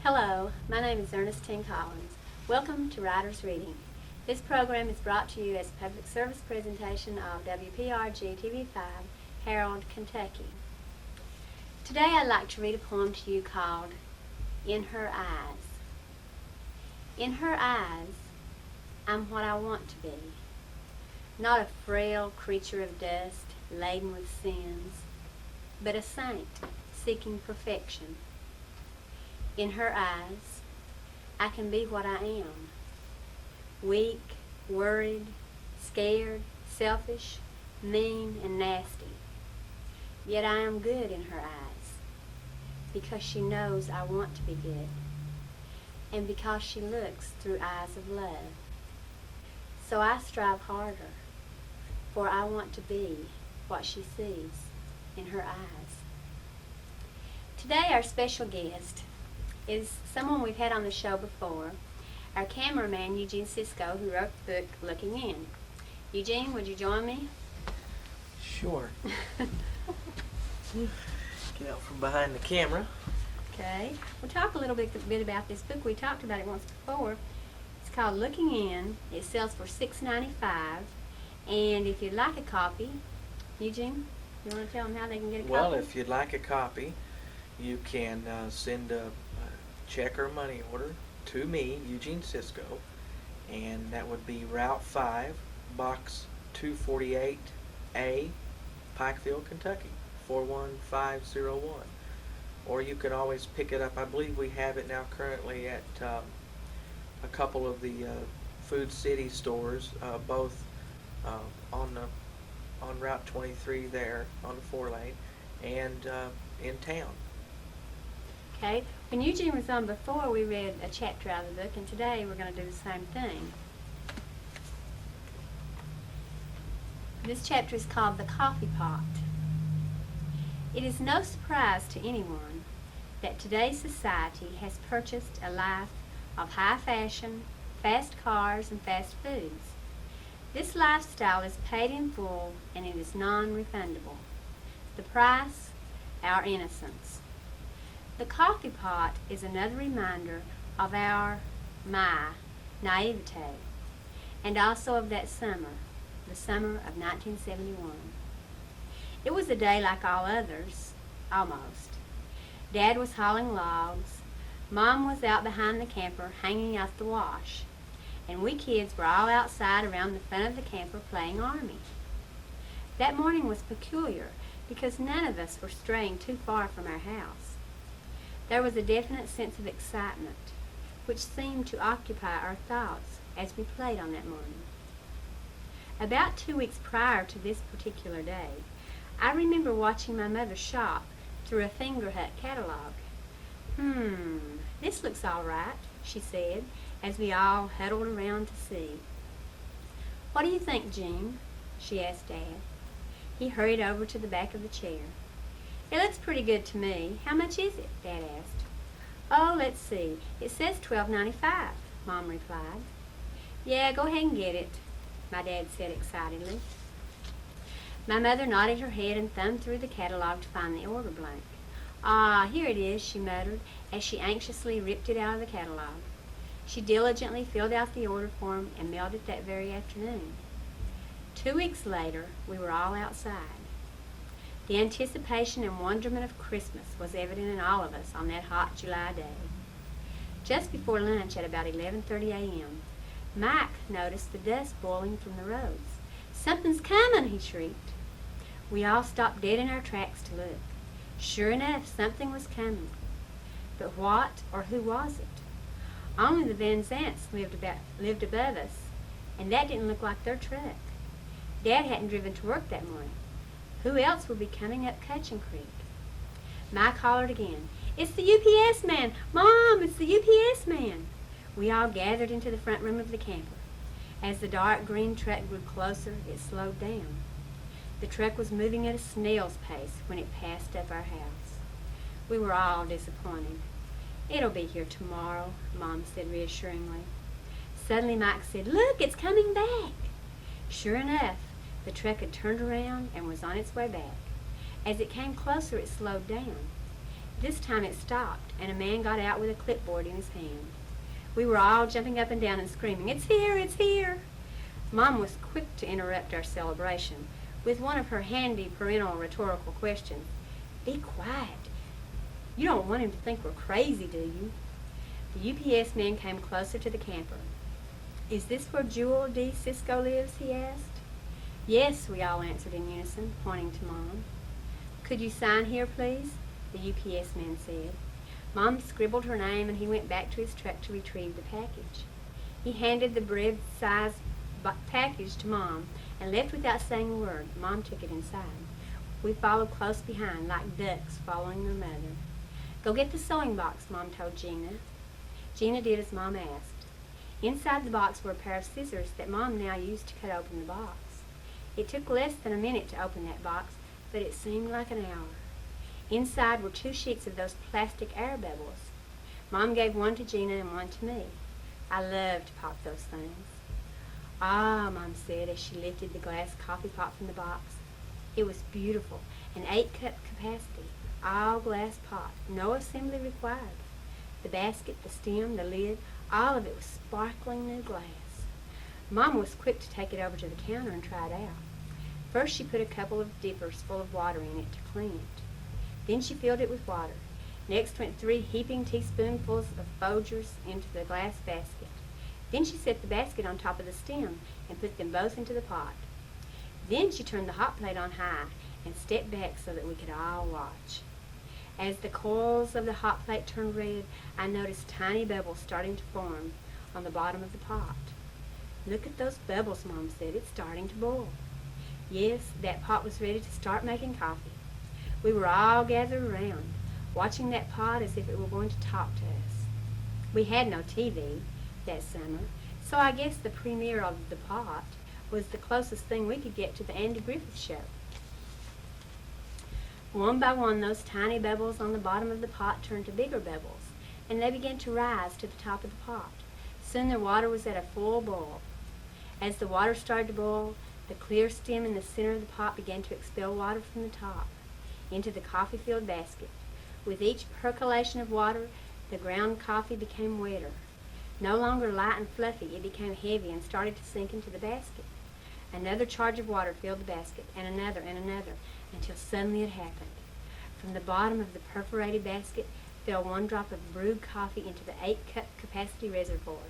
Hello, my name is Ernestine Collins. Welcome to Writers Reading. This program is brought to you as a public service presentation of WPRG TV5, Harold, Kentucky. Today I'd like to read a poem to you called In Her Eyes. In her eyes, I'm what I want to be. Not a frail creature of dust, laden with sins, but a saint seeking perfection. In her eyes, I can be what I am. Weak, worried, scared, selfish, mean, and nasty. Yet I am good in her eyes, because she knows I want to be good, and because she looks through eyes of love. So I strive harder, for I want to be what she sees in her eyes. Today our special guest is someone we've had on the show before, our cameraman Eugene Sisco, who wrote the book Looking In. Eugene, would you join me? Sure. Get out from behind the camera. Okay. We'll talk a little bit about this book. We talked about it once before. It's called Looking In. It sells for $6.95. And if you'd like a copy, Eugene, you want to tell them how they can get a copy? Well, if you'd like a copy, you can send a check or money order to me, Eugene Sisco, and that would be Route 5, Box 248A, Pikeville, Kentucky, 41501. Or you can always pick it up. I believe we have it now currently at a couple of the Food City stores, both on Route 23 there on the 4-lane and in town. Okay. When Eugene was on before, we read a chapter out of the book, and today we're going to do the same thing. This chapter is called The Coffee Pot. It is no surprise to anyone that today's society has purchased a life of high fashion, fast cars, and fast foods. This lifestyle is paid in full, and it is non-refundable. The price? Our innocence. The coffee pot is another reminder of my naivete, and also of that summer, the summer of 1971. It was a day like all others, almost. Dad was hauling logs, Mom was out behind the camper hanging out the wash, and we kids were all outside around the front of the camper playing Army. That morning was peculiar because none of us were straying too far from our house. There was a definite sense of excitement, which seemed to occupy our thoughts as we played on that morning. About 2 weeks prior to this particular day, I remember watching my mother shop through a Fingerhut catalog. This looks all right, she said, as we all huddled around to see. What do you think, Gene? She asked Dad. He hurried over to the back of the chair. It looks pretty good to me. How much is it? Dad asked. Oh, let's see. It says $12.95, Mom replied. Yeah, go ahead and get it, my dad said excitedly. My mother nodded her head and thumbed through the catalog to find the order blank. Ah, here it is, she muttered, as she anxiously ripped it out of the catalog. She diligently filled out the order form and mailed it that very afternoon. 2 weeks later, we were all outside. The anticipation and wonderment of Christmas was evident in all of us on that hot July day. Just before lunch at about 11:30 a.m., Mike noticed the dust boiling from the roads. Something's coming, he shrieked. We all stopped dead in our tracks to look. Sure enough, something was coming. But what or who was it? Only the Van Zants lived above us, and that didn't look like their truck. Dad hadn't driven to work that morning. Who else would be coming up Cutchin Creek? Mike hollered again. It's the UPS man! Mom, it's the UPS man! We all gathered into the front room of the camper. As the dark green truck grew closer, it slowed down. The truck was moving at a snail's pace when it passed up our house. We were all disappointed. It'll be here tomorrow, Mom said reassuringly. Suddenly Mike said, Look, it's coming back! Sure enough, the truck had turned around and was on its way back. As it came closer, it slowed down. This time it stopped, and a man got out with a clipboard in his hand. We were all jumping up and down and screaming, "It's here! It's here!" Mom was quick to interrupt our celebration with one of her handy parental rhetorical questions. "Be quiet. You don't want him to think we're crazy, do you?" The UPS man came closer to the camper. "Is this where Jewel D. Sisco lives?" he asked. "Yes," we all answered in unison, pointing to Mom. "Could you sign here, please?" the UPS man said. Mom scribbled her name, and he went back to his truck to retrieve the package. He handed the bread-sized package to Mom and left without saying a word. Mom took it inside. We followed close behind, like ducks following their mother. "Go get the sewing box," Mom told Gina. Gina did as Mom asked. Inside the box were a pair of scissors that Mom now used to cut open the box. It took less than a minute to open that box, but it seemed like an hour. Inside were 2 sheets of those plastic air bubbles. Mom gave one to Gina and one to me. I loved to pop those things. "Ah," Mom said as she lifted the glass coffee pot from the box. It was beautiful, an 8-cup capacity, all glass pot, no assembly required. The basket, the stem, the lid, all of it was sparkling new glass. Mom was quick to take it over to the counter and try it out. First she put a couple of dippers full of water in it to clean it. Then she filled it with water. Next went 3 heaping teaspoonfuls of Folgers into the glass basket. Then she set the basket on top of the stem and put them both into the pot. Then she turned the hot plate on high and stepped back so that we could all watch. As the coils of the hot plate turned red, I noticed tiny bubbles starting to form on the bottom of the pot. "Look at those bubbles," Mom said. "It's starting to boil." Yes, that pot was ready to start making coffee. We were all gathered around, watching that pot as if it were going to talk to us. We had no TV that summer, so I guess the premiere of The Pot was the closest thing we could get to the Andy Griffith Show. One by one, those tiny bubbles on the bottom of the pot turned to bigger bubbles, and they began to rise to the top of the pot. Soon the water was at a full boil. As the water started to boil, the clear stem in the center of the pot began to expel water from the top into the coffee-filled basket. With each percolation of water, the ground coffee became wetter. No longer light and fluffy, it became heavy and started to sink into the basket. Another charge of water filled the basket, and another, until suddenly it happened. From the bottom of the perforated basket fell 1 drop of brewed coffee into the 8-cup capacity reservoir.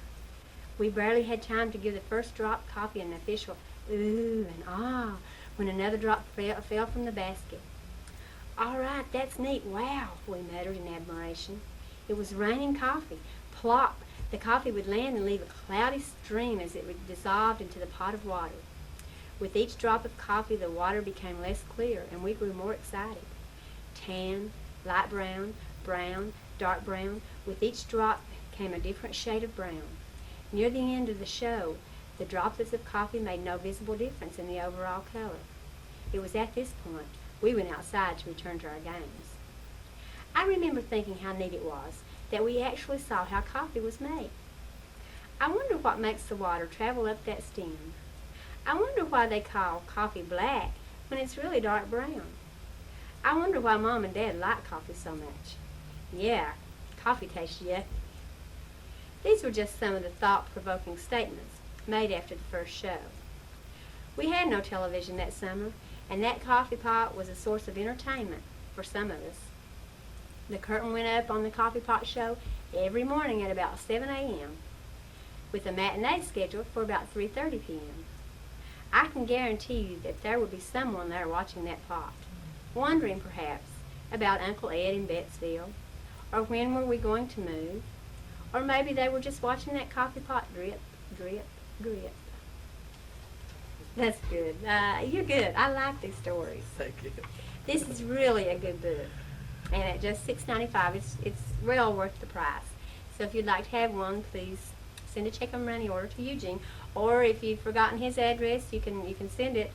We barely had time to give the first drop coffee an official ooh and ah when another drop fell from the basket. "All right, that's neat. Wow," we muttered in admiration. It was raining coffee. Plop! The coffee would land and leave a cloudy stream as it dissolved into the pot of water. With each drop of coffee, the water became less clear, and we grew more excited. Tan, light brown, brown, dark brown. With each drop came a different shade of brown. Near the end of the show, the droplets of coffee made no visible difference in the overall color. It was at this point we went outside to return to our games. I remember thinking how neat it was that we actually saw how coffee was made. I wonder what makes the water travel up that stem. I wonder why they call coffee black when it's really dark brown. I wonder why Mom and Dad like coffee so much. Yeah, coffee tastes yucky. These were just some of the thought-provoking statements made after the first show. We had no television that summer, and that coffee pot was a source of entertainment for some of us. The curtain went up on the coffee pot show every morning at about 7 a.m., with a matinee scheduled for about 3:30 p.m. I can guarantee you that there would be someone there watching that pot, wondering perhaps about Uncle Ed in Bettsville, or when were we going to move, or maybe they were just watching that coffee pot drip, drip, drip. That's good. You're good. I like these stories. Thank you. This is really a good book, and at just $6.95, it's well worth the price. So if you'd like to have one, please send a check or money order to Eugene, or if you've forgotten his address, you can send it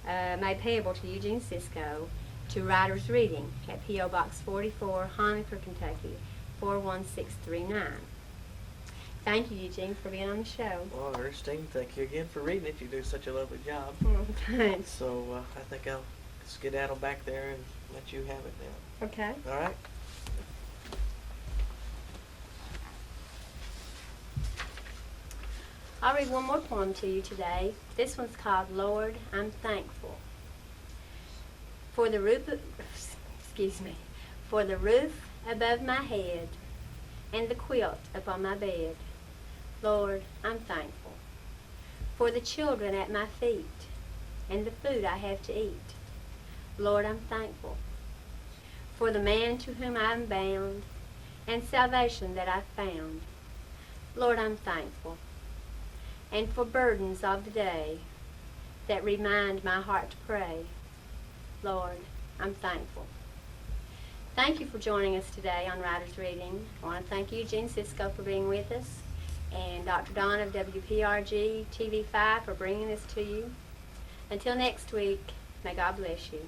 made payable to Eugene Sisco to Writers Reading at P.O. Box 44, Honaker, Kentucky 41639. Thank you, Eugene, for being on the show. Well, Ernestine, thank you again for reading it. You do such a lovely job. Thanks. So I think I'll skedaddle back there and let you have it now. Okay. All right? I'll read one more poem to you today. This one's called Lord, I'm Thankful. For the roof, for the roof above my head and the quilt upon my bed. Lord, I'm thankful. For the children at my feet and the food I have to eat. Lord, I'm thankful. For the man to whom I am bound and salvation that I've found. Lord, I'm thankful. And for burdens of the day that remind my heart to pray. Lord, I'm thankful. Thank you for joining us today on Writer's Reading. I want to thank Eugene Sisco for being with us and Dr. Don of WPRG TV5 for bringing this to you. Until next week, may God bless you.